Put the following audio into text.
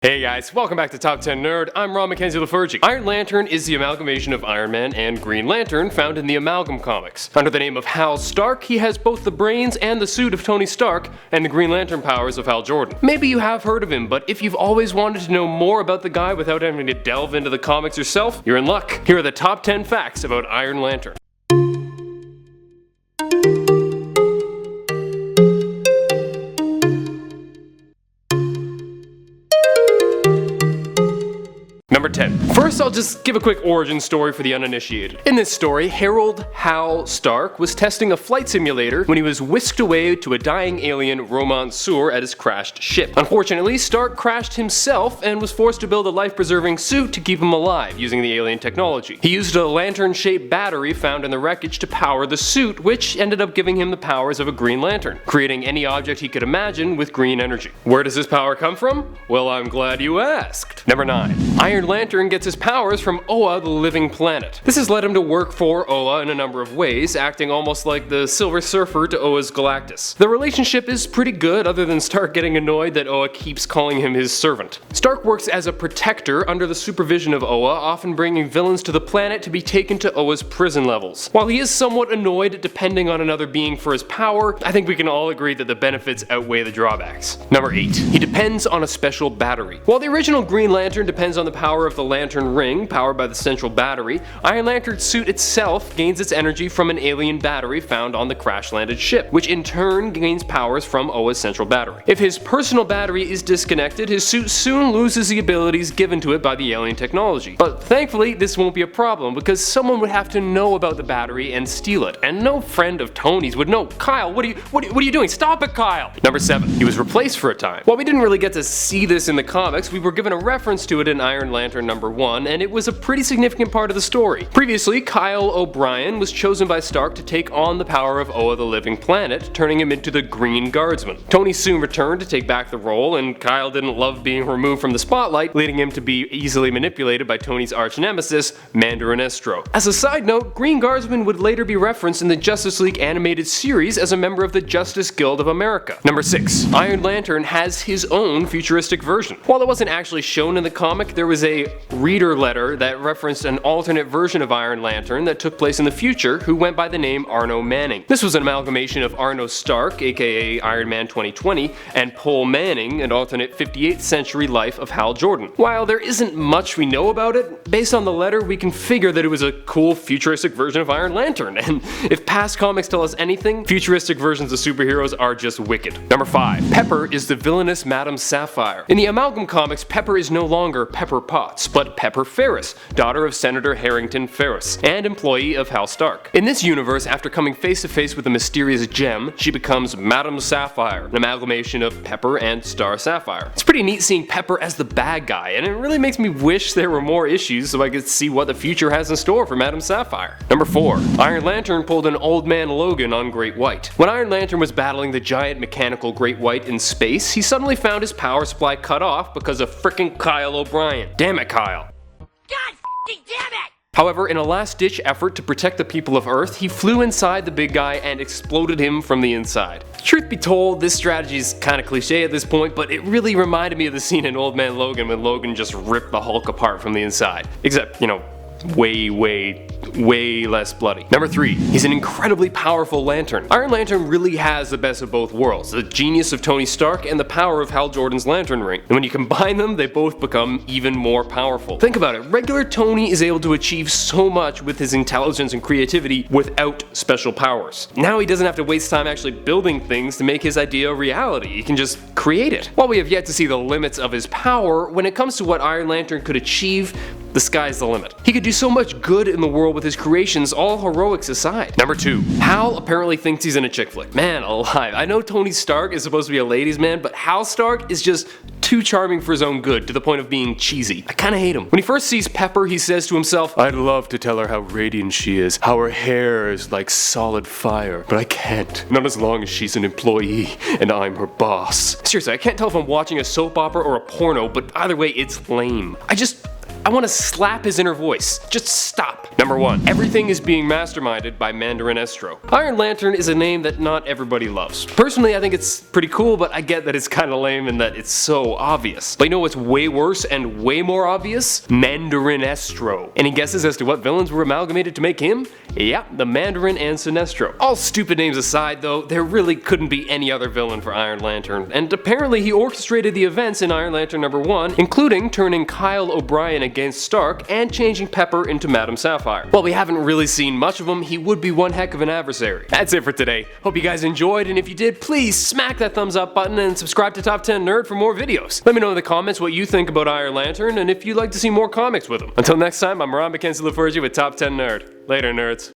Hey guys, welcome back to Top 10 Nerd. I'm Ron Mackenzie LaFergie. Iron Lantern is the amalgamation of Iron Man and Green Lantern found in the Amalgam comics. Under the name of Hal Stark, he has both the brains and the suit of Tony Stark and the Green Lantern powers of Hal Jordan. Maybe you have heard of him, but if you've always wanted to know more about the guy without having to delve into the comics yourself, you're in luck. Here are the top 10 facts about Iron Lantern. Number 10. First, I'll just give a quick origin story for the uninitiated. In this story, Harold Hal Stark was testing a flight simulator when he was whisked away to a dying alien Romanceur at his crashed ship. Unfortunately, Stark crashed himself and was forced to build a life-preserving suit to keep him alive using the alien technology. He used a lantern-shaped battery found in the wreckage to power the suit, which ended up giving him the powers of a Green Lantern, creating any object he could imagine with green energy. Where does this power come from? Well, I'm glad you asked. Number 9. Iron Lantern gets his powers from Oa, the living planet. This has led him to work for Oa in a number of ways, acting almost like the Silver Surfer to Oa's Galactus. The relationship is pretty good, other than Stark getting annoyed that Oa keeps calling him his servant. Stark works as a protector under the supervision of Oa, often bringing villains to the planet to be taken to Oa's prison levels. While he is somewhat annoyed depending on another being for his power, I think we can all agree that the benefits outweigh the drawbacks. Number 8. He depends on a special battery. While the original Green Lantern depends on the power of the Lantern Ring, powered by the central battery, Iron Lantern's suit itself gains its energy from an alien battery found on the crash-landed ship, which in turn gains powers from Oa's central battery. If his personal battery is disconnected, his suit soon loses the abilities given to it by the alien technology. But thankfully, this won't be a problem, because someone would have to know about the battery and steal it, and no friend of Tony's would know. Kyle, what are you doing? Stop it, Kyle! Number 7. He was replaced for a time. While we didn't really get to see this in the comics, we were given a reference to it in Iron Lantern number 1, and it was a pretty significant part of the story. Previously, Kyle O'Brien was chosen by Stark to take on the power of Oa the living planet, turning him into the Green Guardsman. Tony soon returned to take back the role, and Kyle didn't love being removed from the spotlight, leading him to be easily manipulated by Tony's arch-nemesis, Mandarin-Estro. As a side note, Green Guardsman would later be referenced in the Justice League animated series as a member of the Justice Guild of America. Number 6. Iron Lantern has his own futuristic version. While it wasn't actually shown in the comic, there was a reader letter that referenced an alternate version of Iron Lantern that took place in the future who went by the name Arno Manning. This was an amalgamation of Arno Stark, aka Iron Man 2020, and Paul Manning, an alternate 58th century life of Hal Jordan. While there isn't much we know about it, based on the letter we can figure that it was a cool futuristic version of Iron Lantern, and if past comics tell us anything, futuristic versions of superheroes are just wicked. Number 5. Pepper is the villainous Madame Sapphire. In the Amalgam comics, Pepper is no longer Pepper Potts, but Pepper Ferris, daughter of Senator Harrington Ferris, and employee of Hal Stark. In this universe, after coming face to face with a mysterious gem, she becomes Madame Sapphire, an amalgamation of Pepper and Star Sapphire. It's pretty neat seeing Pepper as the bad guy, and it really makes me wish there were more issues so I could see what the future has in store for Madame Sapphire. Number 4. Iron Lantern pulled an old man Logan on Great White. When Iron Lantern was battling the giant mechanical Great White in space, he suddenly found his power supply cut off because of frickin' Kyle O'Brien. Damn it, Kyle. God f***ing damn it! However, in a last-ditch effort to protect the people of Earth, he flew inside the big guy and exploded him from the inside. Truth be told, this strategy is kinda cliche at this point, but it really reminded me of the scene in Old Man Logan when Logan just ripped the Hulk apart from the inside. Except, way less bloody. Number 3. He's an incredibly powerful lantern. Iron Lantern really has the best of both worlds, the genius of Tony Stark and the power of Hal Jordan's Lantern Ring. And when you combine them, they both become even more powerful. Think about it, regular Tony is able to achieve so much with his intelligence and creativity without special powers. Now he doesn't have to waste time actually building things to make his idea a reality, he can just create it. While we have yet to see the limits of his power, when it comes to what Iron Lantern could achieve, the sky's the limit. He could do so much good in the world with his creations, all heroics aside. Number 2. Hal apparently thinks he's in a chick flick. Man alive, I know Tony Stark is supposed to be a ladies' man, but Hal Stark is just too charming for his own good, to the point of being cheesy. I kinda hate him. When he first sees Pepper, he says to himself, "I'd love to tell her how radiant she is, how her hair is like solid fire, but I can't. Not as long as she's an employee and I'm her boss." Seriously, I can't tell if I'm watching a soap opera or a porno, but either way, it's lame. I want to slap his inner voice. Just stop. Number 1. Everything is being masterminded by Mandarin Estro. Iron Lantern is a name that not everybody loves. Personally, I think it's pretty cool, but I get that it's kinda lame and that it's so obvious. But you know what's way worse and way more obvious? Mandarin Estro. Any guesses as to what villains were amalgamated to make him? Yeah, the Mandarin and Sinestro. All stupid names aside though, there really couldn't be any other villain for Iron Lantern, and apparently he orchestrated the events in Iron Lantern number 1, including turning Kyle O'Brien against Stark and changing Pepper into Madame Sapphire. While we haven't really seen much of him, he would be one heck of an adversary. That's it for today. Hope you guys enjoyed, and if you did, please smack that thumbs up button and subscribe to Top 10 Nerd for more videos. Let me know in the comments what you think about Iron Lantern and if you'd like to see more comics with him. Until next time, I'm Ron McKenzie LaForgia with Top 10 Nerd. Later, nerds.